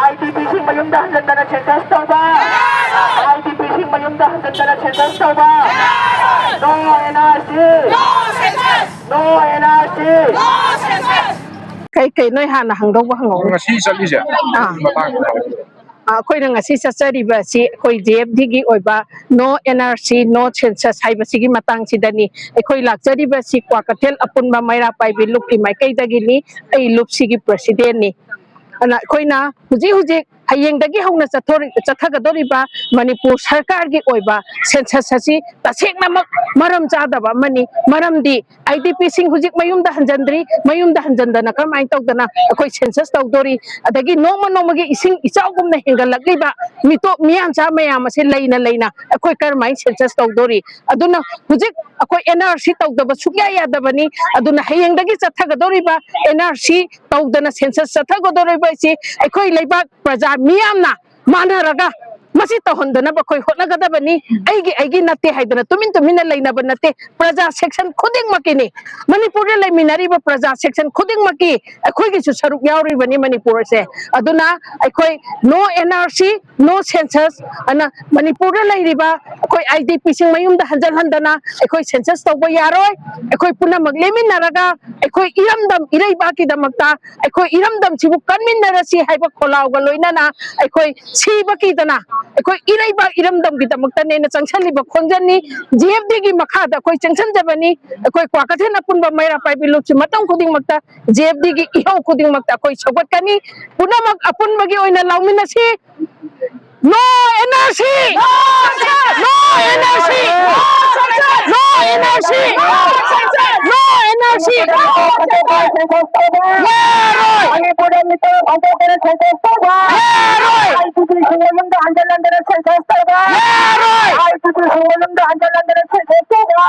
IDPsing mayumda hanggang na census tauba. IDPsing mayumda hanggang na census tauba. No NRC. No census. No NRC. No census. Kay noy hana hangdong hangong ngasi challise matang ꯑꯩꯈꯣꯏꯅ ꯉꯁꯤ ꯆꯠꯆꯔꯤꯕ ꯑꯁꯤ ꯑꯩꯈꯣꯏ JFDꯒꯤ ꯑꯣꯏꯕ ꯅꯣ NRC ꯅꯣ ꯁꯦꯟꯁꯁ ꯍꯥꯏꯕꯁꯤꯒꯤ ꯃꯇꯥꯡꯁꯤꯗꯅꯤ ꯑꯩꯈꯣꯏ ꯂꯥꯛꯆꯔꯤꯕ ꯑꯁꯤ ꯀ꯭ꯋꯥꯀꯩꯊꯦꯜ ꯑꯄꯨꯟꯕ ꯃꯩꯔꯥꯄꯥꯏꯕꯤ ꯂꯨꯞꯀꯤ ꯃꯥꯏꯀꯩꯗꯒꯤꯅꯤ ꯑꯩ ꯂꯨꯞꯁꯤꯒꯤ ꯄ꯭ꯔꯦꯁꯤꯗꯦꯟꯠꯅꯤ ꯑꯗꯨꯅ ꯑꯩꯈꯣꯏꯅ ꯍꯧꯖꯤꯛ ꯍꯌꯦꯡꯗꯒꯤ ꯍꯧꯅ ꯆꯠꯊꯒꯗꯧꯔꯤꯕ ꯃꯅꯤꯄꯨꯔ ꯁꯔꯀꯥꯔꯒꯤ ꯑꯣꯏꯕ ꯁꯦꯟꯁꯁ ꯑꯁꯤ ꯇꯁꯦꯡꯅꯃꯛ ꯃꯔꯝ ꯆꯥꯗꯕ ꯑꯃꯅꯤ ꯃꯔꯝꯗꯤ IDPꯁꯤꯡ ꯍꯧꯖꯤꯛ ꯃꯌꯨꯝꯗ ꯍꯟꯖꯟꯗꯅ ꯀꯔꯝꯍꯥꯏꯅ ꯇꯧꯗꯅ ꯑꯩꯈꯣꯏ ꯁꯦꯟꯁꯁ ꯇꯧꯗꯣꯔꯤ ꯑꯗꯒꯤ ꯅꯣꯡꯃꯒꯤ ꯏꯁꯤꯡ ꯏꯆꯥꯎꯒꯨꯝꯅ ꯍꯦꯟꯒꯠꯂꯛꯂꯤꯕ ꯃꯤꯇꯣꯞ ꯃꯤꯌꯥꯟꯆꯥ ꯃꯌꯥꯝ ꯑꯁꯤ ꯂꯩꯅ ꯑꯩꯈꯣꯏ ꯀꯔꯝꯍꯥꯏꯅ ꯁꯦꯟꯁꯁ ꯇꯧꯗꯣꯔꯤ ꯑꯗꯨꯅ ꯍꯧꯖꯤꯛ ꯑꯩꯈꯣꯏ NRC ꯇꯧꯗꯕ ꯁꯨꯛꯌꯥ ꯌꯥꯗꯕꯅꯤ ꯑꯗꯨꯅ ꯍꯌꯦꯡꯗꯒꯤ ꯆꯠꯊꯒꯗꯧꯔꯤꯕ NRC ꯇꯧꯗꯅ ꯁꯦꯟꯁꯁ ꯆꯠꯊꯒꯗꯧꯔꯤꯕ ꯑꯁꯤ ꯑꯩꯈꯣꯏ ꯂꯩꯕꯥꯛ ꯄ꯭ꯔꯖꯥ ꯃꯤꯌꯥꯝꯅ ꯃꯥꯟꯅꯔꯒ ꯃꯁꯤ ꯇꯧꯍꯟꯗꯅꯕ ꯑꯩꯈꯣꯏ ꯍꯣꯠꯅꯒꯗꯕꯅꯤ ꯑꯩꯒꯤ ꯅꯠꯇꯦ ꯍꯥꯏꯗꯅ ꯇꯨꯃꯤꯟꯅ ꯂꯩꯅꯕ ꯅꯠꯇꯦ ꯄ꯭ꯔꯖꯥ ꯁꯦꯛꯁꯟ ꯈꯨꯗꯤꯡꯃꯛꯀꯤꯅꯤ ꯃꯅꯤꯄꯨꯔꯗ ꯂꯩꯃꯤꯟꯅꯔꯤꯕ ꯄ꯭ꯔꯖꯥ ꯁꯦꯛꯁꯟ ꯈꯨꯗꯤꯡꯃꯛꯀꯤ ꯑꯩꯈꯣꯏꯒꯤꯁꯨ ꯁꯔꯨꯛ ꯌꯥꯎꯔꯤꯕꯅꯤ ꯃꯅꯤꯄꯨꯔꯁꯦ ꯑꯗꯨꯅ ꯑꯩꯈꯣꯏ ꯅꯣ NRC ꯅꯣ ꯁꯦꯟꯁꯁ ꯑꯅ ꯃꯅꯤꯄꯨꯔꯗ ꯂꯩꯔꯤꯕ ꯑꯩꯈꯣꯏ IDPꯁꯤꯡ ꯃꯌꯨꯝꯗ ꯍꯟꯖꯟꯍꯟꯗꯅ ꯑꯩꯈꯣꯏ ꯁꯦꯟꯁꯁ ꯇꯧꯕ ꯌꯥꯔꯣꯏ ꯑꯩꯈꯣꯏ ꯄꯨꯝꯅꯃꯛ ꯂꯦꯞꯃꯤꯟꯅꯔꯒ ꯑꯩꯈꯣꯏ ꯏꯔꯩꯕꯥꯛꯀꯤꯗꯃꯛꯇ ꯑꯩꯈꯣই ꯏꯔꯝꯗꯝꯁꯤꯕꯨ ꯀꯟꯃꯤꯟꯅꯔꯁꯤ ꯍꯥꯏꯕ ꯈꯣꯜꯂꯥꯎꯒ ꯂꯣꯏꯅꯅ ꯑꯩꯈꯣই ꯁꯤꯕ ꯀꯤꯗꯅ ꯑꯩꯈoi ꯏꯔꯩꯕꯥꯛ ꯏꯔꯝꯗꯝꯒꯤꯗꯃꯛꯇꯅꯦꯅ ꯆꯪꯁꯤꯜꯂꯤꯕ ꯈꯣꯡꯖꯟꯅꯤ JFDꯒꯤ ꯃꯈꯥꯗ ꯑꯩꯈoi ꯆꯪꯁꯤꯟꯖꯕꯅꯤ ꯑꯩꯈoi ꯀ꯭ꯋꯥꯀꯩꯊꯦꯜ ꯑꯄꯨꯟꯕ ꯃꯩꯔꯥꯄꯥꯏꯕꯤ ꯂꯨꯞꯁꯤ ꯃꯇꯝ ꯈꯨꯗꯤꯡꯃꯛꯇ JFDꯒꯤ ꯏꯍꯧ ꯈꯨꯗꯤꯡꯃꯛꯇ ꯑꯩꯈoi ꯁꯧꯒꯠꯀꯅꯤ ꯄꯨꯝꯅꯃꯛ ꯑꯄꯨꯟꯕꯒꯤ ꯑꯣꯏꯅ ꯂꯥꯎꯃꯤꯟꯅꯁꯤ No NRC! No NRC! No NRC! No NRC! Manipura nito hanggang census tauba. IDPsing mayumda hanggang na census tauba. IDPsing mayumda hanggang census tauba.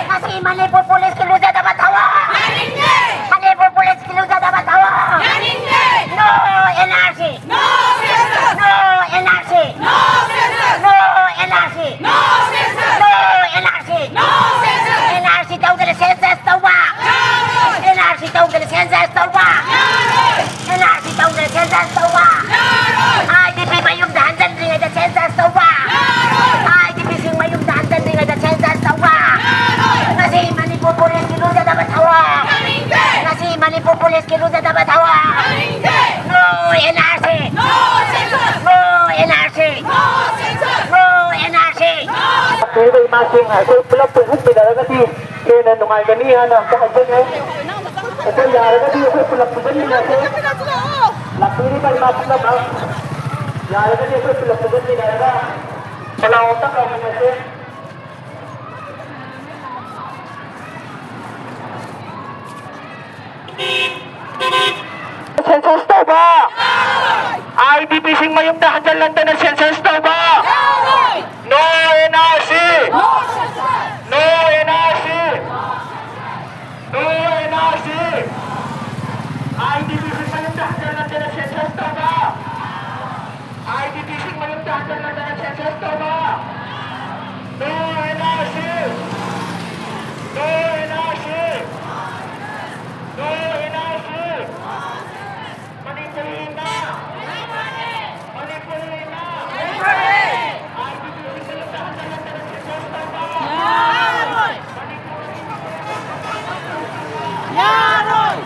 Kasi Manipur Police kilusa dapat hawa. Manipur Police kilusa dapat hawa. No NRC. No census. No NRC. No census. No NRC. No census. No NRC. No census. NRC tahu dari census tahu ba? NRC tahu dari census tahu ba? NRC tahu dari census tahu ba? IDP mayum dahan ring ada census tahu ba? IDP sing mayum dahan ring ada census tahu ba? Nasi Manipur Police kilusa dapat hawa. Nasi Manipur Police kilusa dapat hawa. No NRC. No census. No NRC. No census. No NRC. Pero masing ay pulap pulap pinaragati kaya nungaganihan ang kahapon ay ito yaragati ay pulap pulap pinaragati lapiri pa masing na ba yaragati ay pulap pulap pinaragati palaotak ang mga census tauba IDPsing mayumda hanggang na census